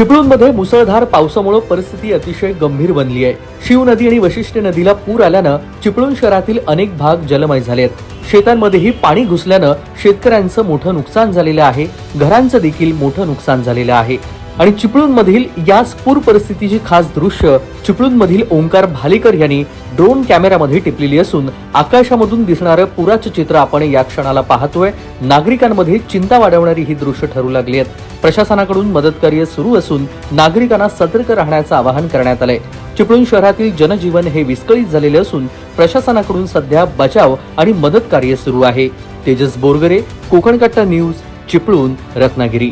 चिपळूणमध्ये मुसळधार पावसामुळे परिस्थिती अतिशय गंभीर बनली आहे। शिव नदी आणि वशिष्ठी नदीला पूर आल्यानं चिपळूण शहरातील अनेक भाग जलमय झाले आहेत। शेतांमध्येही पाणी घुसल्यानं शेतकऱ्यांचं मोठं नुकसान झालेलं आहे, घरांचं देखील मोठं नुकसान झालेलं आहे। आणि चिपळूण मधील याच पूर परिस्थितीची खास दृश्य चिपळूण मधील ओंकार भालेकर यांनी ड्रोन कॅमेरामध्ये टिपलेली असून आकाशामधून दिसणारं पुराचं चित्र आपण या क्षणाला पाहतोय। नागरिकांमध्ये चिंता वाढवणारी ही दृश्य ठरू लागली आहेत। प्रशासनाकडून मदतकार्य सुरू असून नागरिकांना सतर्क राहण्याचं आवाहन करण्यात आलंय। चिपळूण शहरातील जनजीवन हे विस्कळीत झालेले असून प्रशासनाकडून सध्या बचाव आणि मदत कार्य सुरू आहे। तेजस बोरगरे, कोकण कट्टा न्यूज, चिपळूण, रत्नागिरी।